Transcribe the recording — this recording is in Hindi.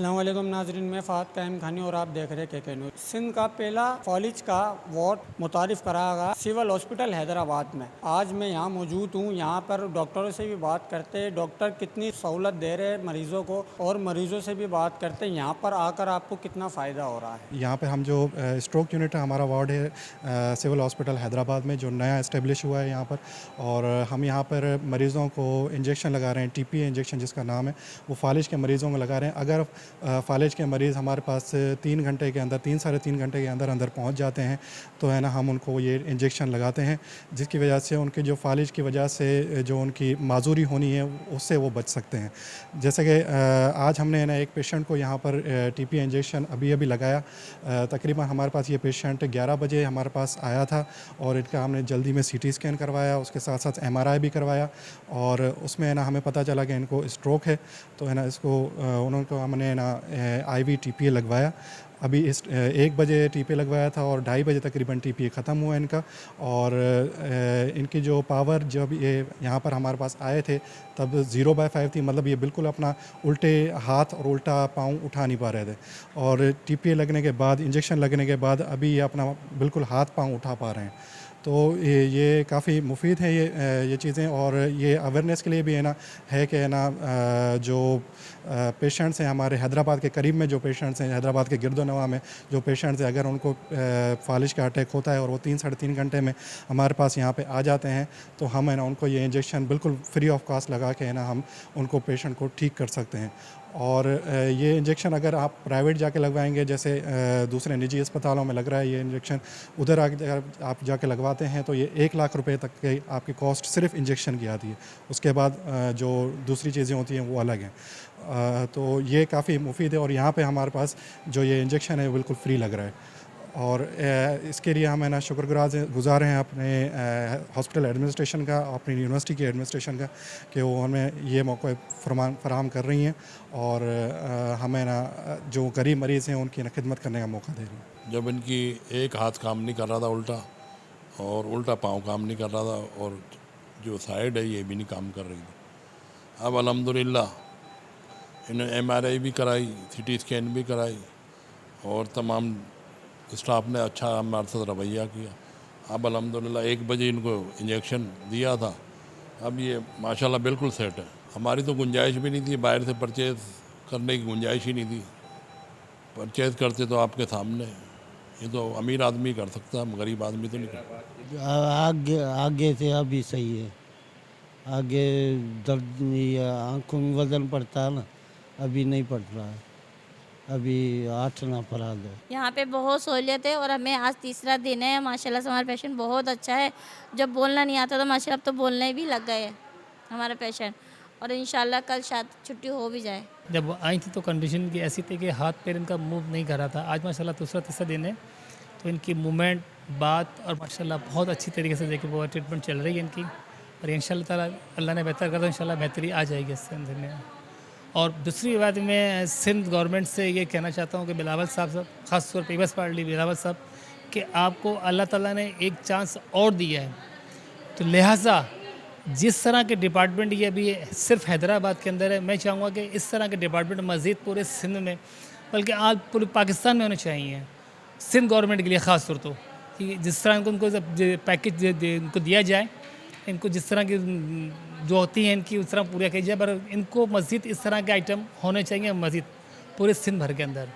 अस्सलाम वालेकुम नाजरीन, मैं फ़ात कायम खानी और आप देख रहे के न्यूज़। सिंध का पहला कॉलेज का वार्ड मुतारिफ़ कराया सिविल हॉस्पिटल हैदराबाद में। आज मैं यहाँ मौजूद हूँ। यहाँ पर डॉक्टरों से भी बात करते हैं, डॉक्टर कितनी सहूलत दे रहे हैं मरीज़ों को, और मरीज़ों से भी बात करते हैं यहाँ पर आकर आपको कितना फ़ायदा हो रहा है। यहाँ पे हम जो स्ट्रोक यूनिट है, हमारा वार्ड है सिविल हॉस्पिटल हैदराबाद में, जो नया इस्टेब्लिश हुआ है यहाँ पर। और हम यहाँ पर मरीज़ों को इंजेक्शन लगा रहे हैं, टीपीए इंजेक्शन जिसका नाम है, वो फालिज के मरीज़ों को लगा रहे हैं। अगर फालिज के मरीज़ हमारे पास 3 घंटे के अंदर, 3 साढ़े 3 घंटे के अंदर पहुँच जाते हैं, तो है ना, हम उनको ये इंजेक्शन लगाते हैं, जिसकी वजह से उनके जो फालिज की वजह से जो उनकी माजूरी होनी है उससे वो बच सकते हैं। जैसे कि आज हमने ना एक पेशेंट को यहाँ पर टीपीए इंजेक्शन अभी लगाया। तकरीबन हमारे पास ये पेशेंट 11 बजे हमारे पास आया था, और इनका हमने जल्दी में सीटी स्कैन करवाया, उसके साथ साथ एमआरआई भी करवाया, और उसमें है ना हमें पता चला कि इनको स्ट्रोक है। तो है ना इसको उनको हमने ना आईवी टीपीए लगवाया। अभी इस 1 बजे टीपीए लगवाया था और 2:30 बजे तकरीबन टीपीए ख़त्म हुआ इनका। और इनकी जो पावर, जब ये यहाँ पर हमारे पास आए थे तब 0/5 थी, मतलब ये बिल्कुल अपना उल्टे हाथ और उल्टा पाँव उठा नहीं पा रहे थे। और टीपीए लगने के बाद, इंजेक्शन लगने के बाद अभी ये अपना बिल्कुल हाथ पाँव उठा पा रहे हैं। तो ये काफ़ी मुफीद है ये चीज़ें। और ये अवेयरनेस के लिए भी है कि ना जो पेशेंट्स हैं हमारे हैदराबाद के करीब में, जो पेशेंट्स हैं हैदराबाद के गिरदोनवा में जो पेशेंट्स हैं, अगर उनको फालिज का अटैक होता है और वो 3 साढ़े 3 घंटे में हमारे पास यहाँ पे आ जाते हैं, तो हम है ना उनको ये इंजेक्शन बिल्कुल फ्री ऑफ कॉस्ट लगा के है ना हम उनको, पेशेंट को ठीक कर सकते हैं। और ये इंजेक्शन अगर आप प्राइवेट जाके लगवाएंगे, जैसे दूसरे निजी अस्पतालों में लग रहा है ये इंजेक्शन, उधर अगर आप जाके लगवाते हैं तो ये 1 लाख रुपए तक के आपकी कॉस्ट सिर्फ इंजेक्शन की आती है। उसके बाद जो दूसरी चीज़ें होती हैं वो अलग हैं। तो ये काफ़ी मुफीद है, और यहाँ पे हमारे पास जो ये इंजेक्शन है बिल्कुल फ्री लग रहा है। और इसके लिए हम है ना शुक्रगुज़ार हैं अपने हॉस्पिटल एडमिनिस्ट्रेशन का, अपनी यूनिवर्सिटी की एडमिनिस्ट्रेशन का, कि वो हमें ये मौका फराहम कर रही हैं, और हमें ना जो गरीब मरीज़ हैं उनकी ना खिदमत करने का मौका दे रही हैं। जब इनकी एक हाथ काम नहीं कर रहा था उल्टा, और उल्टा पाँव काम नहीं कर रहा था, और जो साइड है ये भी नहीं काम कर रही थी, अब अल्हम्दुलिल्लाह इन्हें एमआरआई भी कराई, सीटी स्कैन भी कराई, और तमाम स्टाफ ने अच्छा हमारे साथ रवैया किया। अब अल्हम्दुलिल्लाह 1 बजे इनको इंजेक्शन दिया था, अब ये माशाल्लाह बिल्कुल सेट है। हमारी तो गुंजाइश भी नहीं थी, बाहर से परचेज़ करने की गुंजाइश ही नहीं थी। परचेज़ करते तो आपके सामने, ये तो अमीर आदमी कर सकता है, गरीब आदमी तो नहीं कर। आगे से अभी सही है। आगे दर्द, ये आँखों में वजन पड़ता है ना, अभी नहीं पड़ रहा है, अभी 8 ना फराद है। यहाँ पे बहुत सहूलियत है, और हमें आज तीसरा दिन है। माशाल्लाह से हमारा पेशेंट बहुत अच्छा है। जब बोलना नहीं आता तो माशाल्लाह अब तो बोलने भी लग गए हमारा पेशेंट, और इंशाल्लाह कल शायद छुट्टी हो भी जाए। जब आई थी तो कंडीशन की ऐसी थी कि हाथ पैर इनका मूव नहीं कर रहा था। आज माशाल्लाह दूसरा तीसरा दिन है, तो इनकी मूवमेंट, बात और माशाल्लाह बहुत अच्छी तरीके से देखिए वो ट्रीटमेंट चल रही है इनकी, और इंशाल्लाह ताला अल्लाह ने बेहतर कर दो, इंशाल्लाह बेहतरी आ जाएगी इस सिंध में। और दूसरी बात, मैं सिंध गवर्नमेंट से ये कहना चाहता हूँ कि बिलावल साहब, ख़ास तौर पर पीपल्स पार्टी बिलावल साहब, कि आपको अल्लाह ताला ने एक चांस और दिया है, तो लिहाजा जिस तरह के डिपार्टमेंट ये अभी सिर्फ हैदराबाद के अंदर है, मैं चाहूँगा कि इस तरह के डिपार्टमेंट मज़ीद पूरे सिंध में, बल्कि आज पूरे पाकिस्तान में होने चाहिए। सिंध गवर्नमेंट के लिए ख़ास तौर तो, कि जिस तरह उनको पैकेज इनको दिया जाए, इनको जिस तरह की जो होती हैं इनकी उस तरह पूरा की जाए, पर इनको मज़ीद इस तरह के आइटम होने चाहिए मज़ीद पूरे सिंध भर के अंदर।